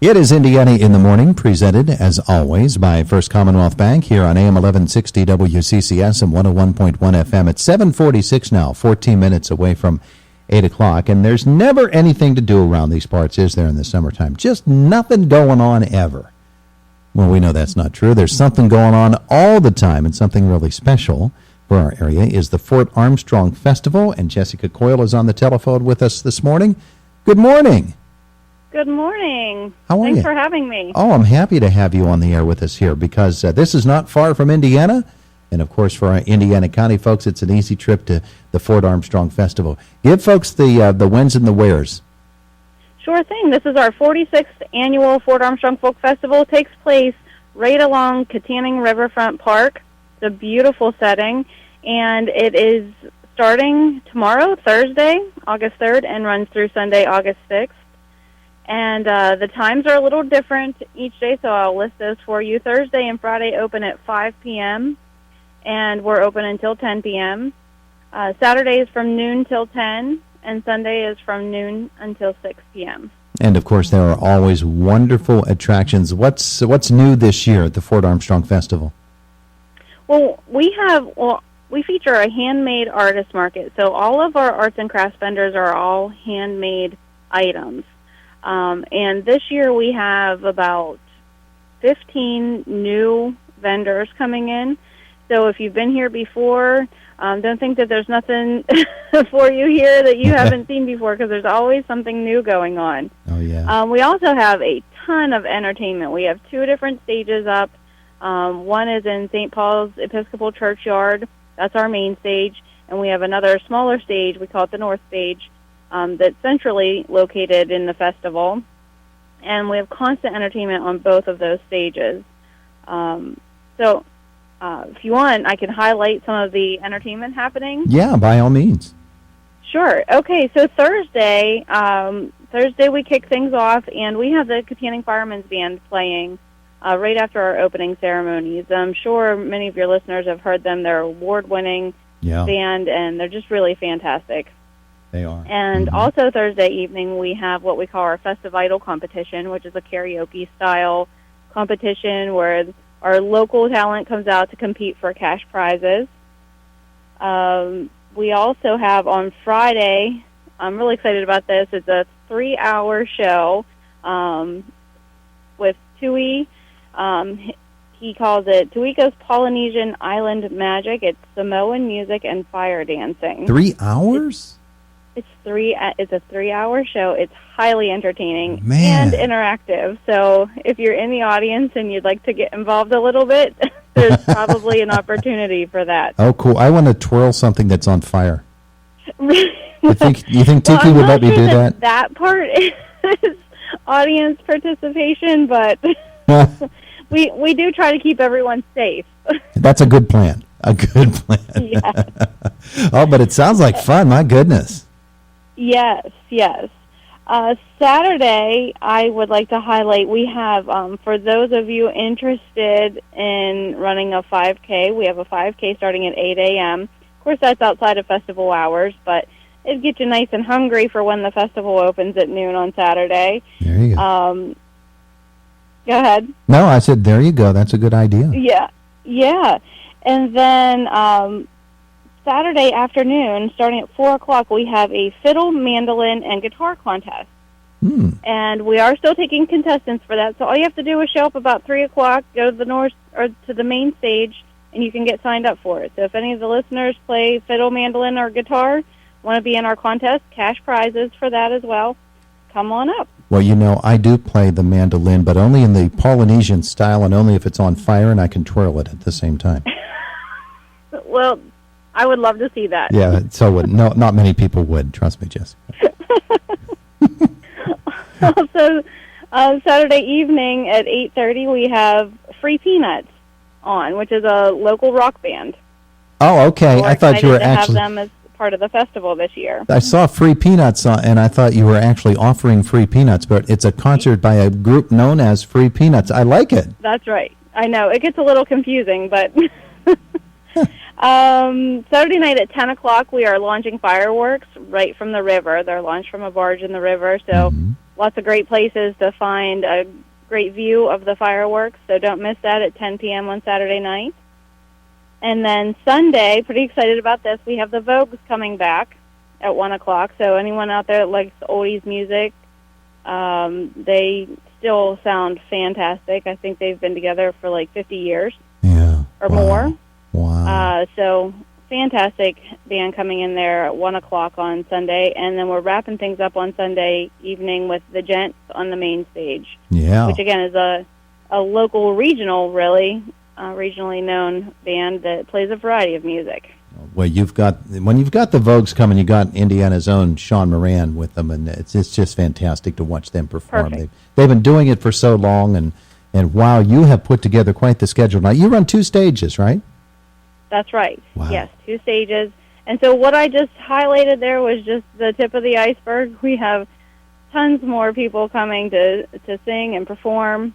It is Indiana in the Morning, presented, as always, by First Commonwealth Bank here on AM 1160 WCCS and 101.1 FM. It's 7:46 now, 14 minutes away from 8 o'clock. And there's never anything to do around these parts, is there, in the summertime? Just nothing going on ever. Well, we know that's not true. There's something going on all the time, and something really special for our area is the Fort Armstrong Festival. And Jessica Coil is on the telephone with us this morning. Good morning. Good morning. How are you? Thanks for having me. Oh, I'm happy to have you on the air with us here because this is not far from Indiana. And, of course, for our Indiana County folks, it's an easy trip to the Fort Armstrong Festival. Give folks the whens and the wheres. Sure thing. This is our 46th annual Fort Armstrong Folk Festival. It takes place right along Kittanning Riverfront Park. It's a beautiful setting, and it is starting tomorrow, Thursday, August 3rd, and runs through Sunday, August 6th. And the times are a little different each day, so I'll list those for you. Thursday and Friday open at 5 p.m., and we're open until 10 p.m. Saturday is from noon till 10, and Sunday is from noon until 6 p.m. And, of course, there are always wonderful attractions. What's new this year at the Fort Armstrong Festival? Well, we feature a handmade artist market, so all of our arts and crafts vendors are all handmade items. And this year we have about 15 new vendors coming in. So if you've been here before, don't think that there's nothing for you here that you haven't seen before, because there's always something new going on. Oh, yeah. We also have a ton of entertainment. We have 2 different stages up. One is in St. Paul's Episcopal Churchyard. That's our main stage. And we have another smaller stage. We call it the North Stage. That's centrally located in the festival, and we have constant entertainment on both of those stages. So if you want, I can highlight some of the entertainment happening. Yeah, by all means. Sure. Okay, so Thursday we kick things off, and we have the Kittanning Firemen's Band playing right after our opening ceremonies. I'm sure many of your listeners have heard them. They're award-winning band, and they're just really fantastic. They are. And also Thursday evening, we have what we call our Festive Idol competition, which is a karaoke-style competition where our local talent comes out to compete for cash prizes. We also have on Friday, I'm really excited about this, it's a 3-hour show with Tui. He calls it Tuiko's Polynesian Island Magic. It's Samoan music and fire dancing. 3 hours? It's a 3-hour show. It's highly entertaining Man. and interactive. So if you're in the audience and you'd like to get involved a little bit, there's probably an opportunity for that. Oh, cool. I want to twirl something that's on fire. You think Tiki would let me do that? That part is audience participation, but we do try to keep everyone safe. That's a good plan. A good plan. Yeah. Oh, but it sounds like fun. My goodness. Yes. Saturday, I would like to highlight, we have, for those of you interested in running a 5K, we have a 5K starting at 8 a.m. Of course, that's outside of festival hours, but it'd get you nice and hungry for when the festival opens at noon on Saturday. There you go. Go ahead. No, I said there you go. That's a good idea. Yeah. And then Saturday afternoon, starting at 4 o'clock, we have a fiddle, mandolin, and guitar contest. And we are still taking contestants for that. So all you have to do is show up about 3 o'clock, go to the north or to the main stage, and you can get signed up for it. So if any of the listeners play fiddle, mandolin, or guitar, want to be in our contest, cash prizes for that as well, come on up. Well, you know, I do play the mandolin, but only in the Polynesian style and only if it's on fire and I can twirl it at the same time. Well, I would love to see that. Yeah, so would. No, not many people would. Trust me, Jessica. Also, Saturday evening at 8:30, we have Free Peanuts on, which is a local rock band. Oh, okay. We're I thought you were excited to actually have them as part of the festival this year. I saw Free Peanuts, and I thought you were actually offering Free Peanuts, but it's a concert by a group known as Free Peanuts. I like it. That's right. I know. It gets a little confusing, but Saturday night at 10 o'clock, we are launching fireworks right from the river. They're launched from a barge in the river, so lots of great places to find a great view of the fireworks, so don't miss that at 10 p.m. on Saturday night. And then Sunday, pretty excited about this, we have the Vogues coming back at 1 o'clock. So anyone out there that likes oldies music, they still sound fantastic. I think they've been together for like 50 years or more. Wow. So fantastic band coming in there at 1 o'clock on Sunday. And then we're wrapping things up on Sunday evening with the Gents on the main stage. Yeah. Which, again, is a local, regional, really, regionally known band that plays a variety of music. Well, when you've got the Vogues coming, you got Indiana's own Sean Moran with them, and it's just fantastic to watch them perform. Perfect. They've been doing it for so long, and wow, you have put together quite the schedule. Now, you run 2 stages, right? That's right. Wow. Yes, 2 stages. And so what I just highlighted there was just the tip of the iceberg. We have tons more people coming to sing and perform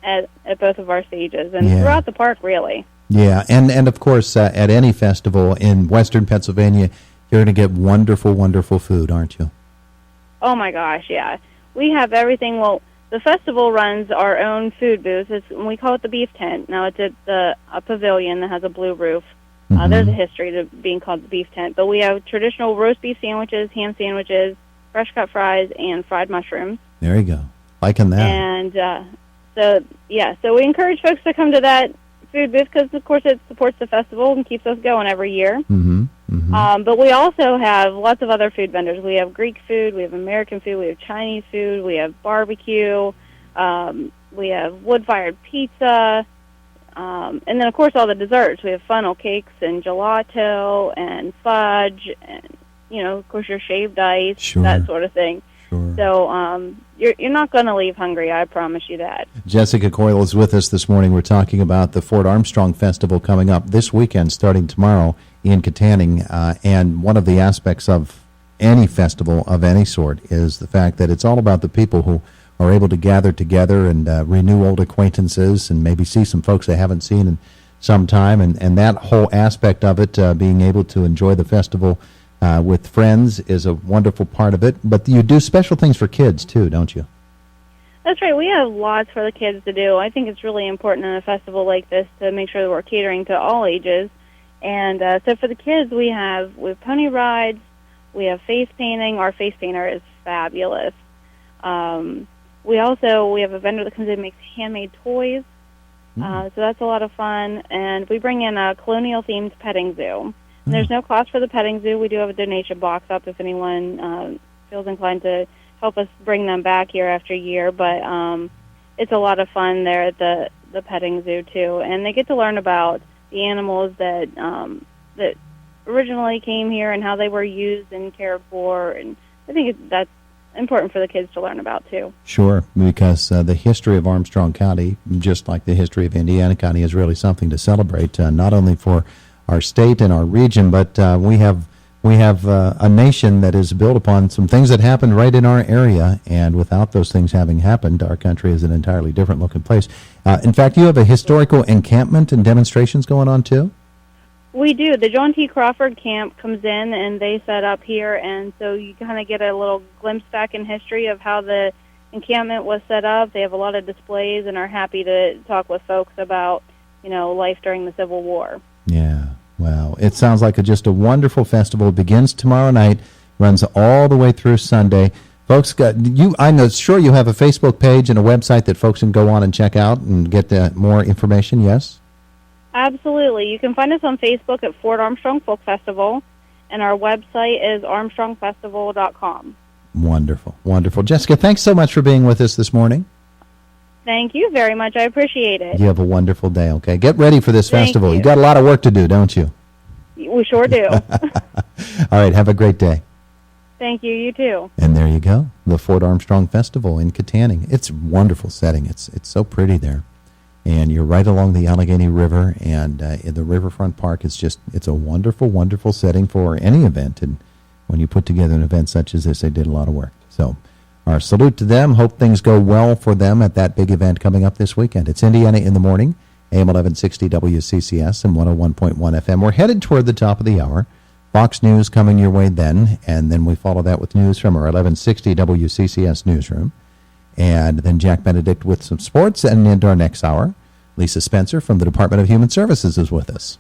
at both of our stages and throughout the park, really. Yeah, and of course, at any festival in Western Pennsylvania, you're going to get wonderful, wonderful food, aren't you? Oh, my gosh, yeah. We have everything. Well, the festival runs our own food booth. We call it the Beef Tent. Now, it's at a pavilion that has a blue roof. Mm-hmm. There's a history to being called the Beef Tent. But we have traditional roast beef sandwiches, ham sandwiches, fresh-cut fries, and fried mushrooms. There you go. Liking that. And so we encourage folks to come to that food booth because, of course, it supports the festival and keeps us going every year. Mm-hmm. Mm-hmm. But we also have lots of other food vendors. We have Greek food, we have American food, we have Chinese food, we have barbecue, we have wood-fired pizza, and then, of course, all the desserts. We have funnel cakes and gelato and fudge and, of course, your shaved ice, that sort of thing. Sure. So you're not going to leave hungry, I promise you that. Jessica Coil is with us this morning. We're talking about the Fort Armstrong Festival coming up this weekend, starting tomorrow in Kittanning. And one of the aspects of any festival of any sort is the fact that it's all about the people who are able to gather together and renew old acquaintances and maybe see some folks they haven't seen in some time. And that whole aspect of it, being able to enjoy the festival with friends, is a wonderful part of it. But you do special things for kids, too, don't you? That's right. We have lots for the kids to do. I think it's really important in a festival like this to make sure that we're catering to all ages. And so for the kids, we have pony rides, we have face painting. Our face painter is fabulous. We have a vendor that comes in and makes handmade toys. So that's a lot of fun. And we bring in a colonial-themed petting zoo. And there's no cost for the petting zoo. We do have a donation box up if anyone feels inclined to help us bring them back year after year. But it's a lot of fun there at the petting zoo, too. And they get to learn about the animals that originally came here and how they were used and cared for. And I think that's important for the kids to learn about, too. Sure, because the history of Armstrong County, just like the history of Indiana County, is really something to celebrate, not only for our state and our region, but we have a nation that is built upon some things that happened right in our area, and without those things having happened, our country is an entirely different looking place. In fact, you have a historical encampment and demonstrations going on, too? We do. The John T. Crawford camp comes in, and they set up here, and so you kind of get a little glimpse back in history of how the encampment was set up. They have a lot of displays and are happy to talk with folks about, life during the Civil War. Yeah. Well, it sounds like just a wonderful festival. It begins tomorrow night, runs all the way through Sunday. Folks, I'm sure you have a Facebook page and a website that folks can go on and check out and get more information, yes? Absolutely. You can find us on Facebook at Fort Armstrong Folk Festival, and our website is armstrongfestival.com. Wonderful, wonderful. Jessica, thanks so much for being with us this morning. Thank you very much. I appreciate it. You have a wonderful day, okay? Get ready for this Thank festival. you. You got a lot of work to do, don't you? We sure do. All right, have a great day. Thank you. You too. And there you go, the Fort Armstrong Festival in Kittanning. It's a wonderful setting. It's so pretty there. And you're right along the Allegheny River, and in the Riverfront Park. It's a wonderful, wonderful setting for any event. And when you put together an event such as this, they did a lot of work. So our salute to them. Hope things go well for them at that big event coming up this weekend. It's Indiana in the Morning, AM 1160 WCCS and 101.1 FM. We're headed toward the top of the hour. Fox News coming your way then, and then we follow that with news from our 1160 WCCS newsroom. And then Jack Benedict with some sports, and into our next hour, Lisa Spencer from the Department of Human Services is with us.